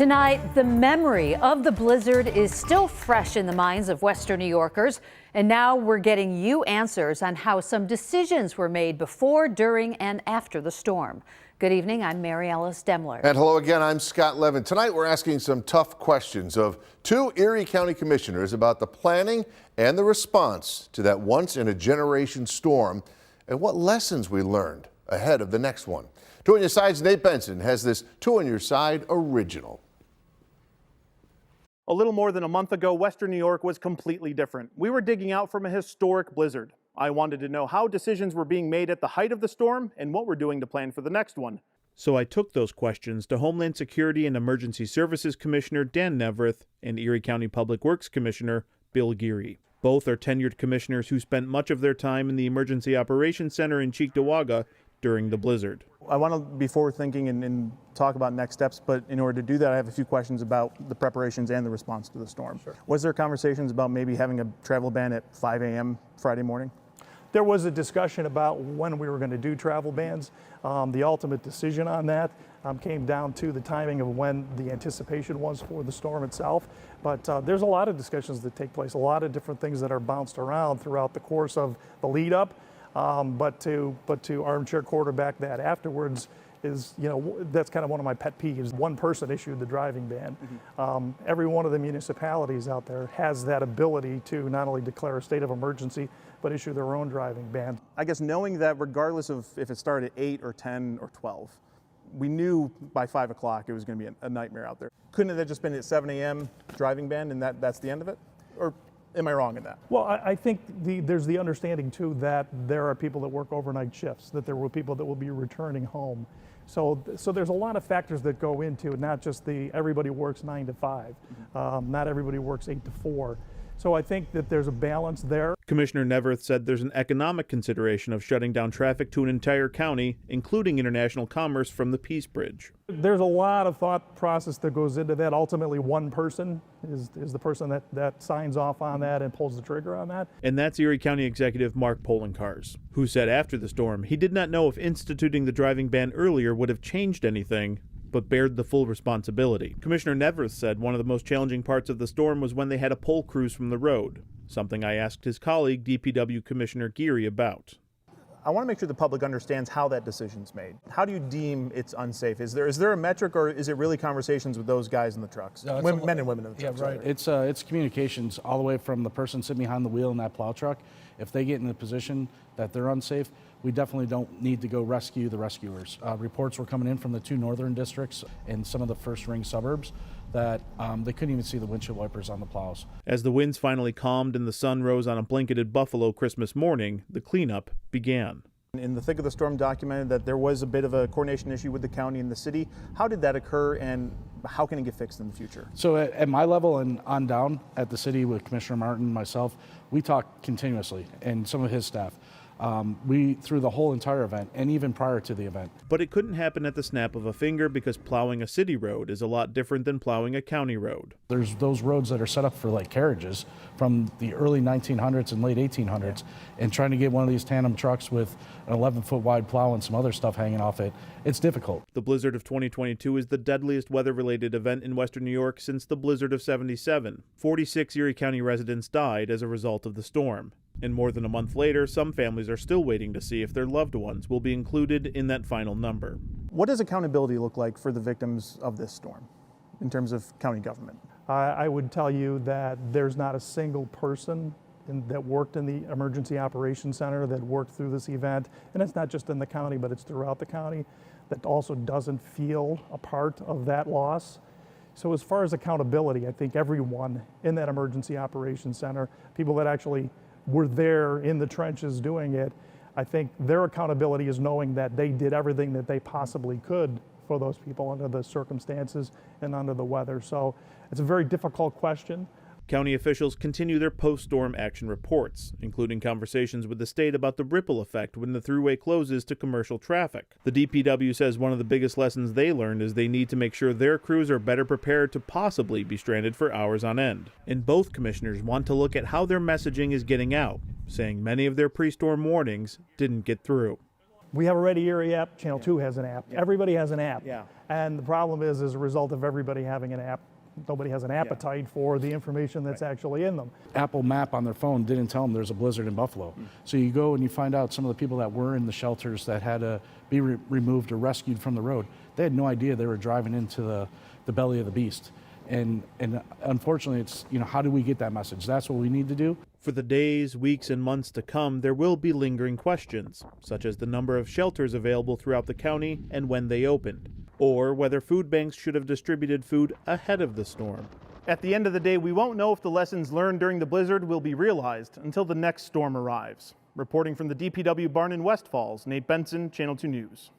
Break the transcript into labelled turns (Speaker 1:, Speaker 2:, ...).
Speaker 1: Tonight, the memory of the blizzard is still fresh in the minds of Western New Yorkers. And now we're getting you answers on how some decisions were made before, during, and after the storm. Good evening, I'm Mary Alice Demler.
Speaker 2: And hello again, I'm Scott Levin. Tonight we're asking some tough questions of two Erie County commissioners about the planning and the response to that once-in-a-generation storm and what lessons we learned ahead of the next one. Two on Your Side's Nate Benson has this Two on Your Side original.
Speaker 3: A little more than a month ago, Western New York was completely different. We were digging out from a historic blizzard. I wanted to know how decisions were being made at the height of the storm and what we're doing to plan for the next one. So I took those questions to Homeland Security and Emergency Services Commissioner Dan Neverth and Erie County Public Works Commissioner Bill Geary. Both are tenured commissioners who spent much of their time in the Emergency Operations Center in Cheektowaga during the blizzard. I want to be forward thinking and talk about next steps, but in order to do that, I have a few questions about the preparations and the response to the storm. Sure. Was there conversations about maybe having a travel ban at 5 a.m. Friday morning?
Speaker 4: There was a discussion about when we were going to do travel bans. The ultimate decision on that came down to the timing of when the anticipation was for the storm itself. But there's a lot of discussions that take place, a lot of different things that are bounced around throughout the course of the lead up. But to armchair quarterback that afterwards is, that's kind of one of my pet peeves. One person issued the driving ban. Mm-hmm. Every one of the municipalities out there has that ability to not only declare a state of emergency, but issue their own driving ban.
Speaker 3: I guess knowing that regardless of if it started at 8 or 10 or 12, we knew by 5 o'clock it was going to be a nightmare out there. Couldn't it have just been at 7 a.m. driving ban and that's the end of it? Or am I wrong in that?
Speaker 4: Well, I think there's the understanding too that there are people that work overnight shifts, that there will be people that will be returning home. So there's a lot of factors that go into it, not just everybody works 9 to 5, not everybody works 8 to 4. So I think that there's a balance there.
Speaker 3: Commissioner Neverth said there's an economic consideration of shutting down traffic to an entire county, including international commerce from the Peace Bridge.
Speaker 4: There's a lot of thought process that goes into that. Ultimately, one person is the person that signs off on that and pulls the trigger on that.
Speaker 3: And that's Erie County Executive Mark Poloncarz, who said after the storm he did not know if instituting the driving ban earlier would have changed anything, but bared the full responsibility. Commissioner Neverth said one of the most challenging parts of the storm was when they had to pull crews from the road, something I asked his colleague, DPW Commissioner Geary, about. I want to make sure the public understands how that decision's made. How do you deem it's unsafe? Is there a metric, or is it really conversations with those guys in the trucks?
Speaker 5: No,
Speaker 3: men and women in the trucks.
Speaker 5: Yeah, right. It's communications all the way from the person sitting behind the wheel in that plow truck. If they get in a position that they're unsafe, we definitely don't need to go rescue the rescuers. Reports were coming in from the 2 northern districts and some of the first ring suburbs that they couldn't even see the windshield wipers on the plows. As the winds finally calmed and the sun rose on a blanketed Buffalo Christmas morning, the cleanup began. In the thick of the storm documented that there was a bit of a coordination issue with the county and the city. How did that occur, and how can it get fixed in the future? So at my level and on down at the city with Commissioner Martin and myself, we talk continuously, and some of his staff. We through the whole entire event and even prior to the event. But it couldn't happen at the snap of a finger because plowing a city road is a lot different than plowing a county road. There's those roads that are set up for like carriages from the early 1900s and late 1800s, and trying to get one of these tandem trucks with an 11-foot wide plow and some other stuff hanging off it, it's difficult. The blizzard of 2022 is the deadliest weather-related event in Western New York since the blizzard of '77. 46 Erie County residents died as a result of the storm. And more than a month later, some families are still waiting to see if their loved ones will be included in that final number. What does accountability look like for the victims of this storm in terms of county government?
Speaker 4: I would tell you that there's not a single person that worked in the Emergency Operations Center that worked through this event, and it's not just in the county, but it's throughout the county, that also doesn't feel a part of that loss. So as far as accountability, I think everyone in that Emergency Operations Center, people that actually were there in the trenches doing it, I think their accountability is knowing that they did everything that they possibly could for those people under the circumstances and under the weather. So it's a very difficult question.
Speaker 3: County officials continue their post-storm action reports, including conversations with the state about the ripple effect when the thruway closes to commercial traffic. The DPW says one of the biggest lessons they learned is they need to make sure their crews are better prepared to possibly be stranded for hours on end. And both commissioners want to look at how their messaging is getting out, saying many of their pre-storm warnings didn't get through.
Speaker 4: We have a Ready Erie app. Channel 2 has an app. Everybody has an app.
Speaker 3: Yeah.
Speaker 4: And the problem is, as a result of everybody having an app, nobody has an appetite for the information that's actually in them.
Speaker 5: Apple Map on their phone didn't tell them there's a blizzard in Buffalo. So you go and you find out some of the people that were in the shelters that had to be removed or rescued from the road. They had no idea they were driving into the belly of the beast. And unfortunately, it's, how do we get that message? That's what we need to do.
Speaker 3: For the days, weeks, and months to come, there will be lingering questions, such as the number of shelters available throughout the county and when they opened, or whether food banks should have distributed food ahead of the storm. At the end of the day, we won't know if the lessons learned during the blizzard will be realized until the next storm arrives. Reporting from the DPW barn in West Falls, Nate Benson, Channel 2 News.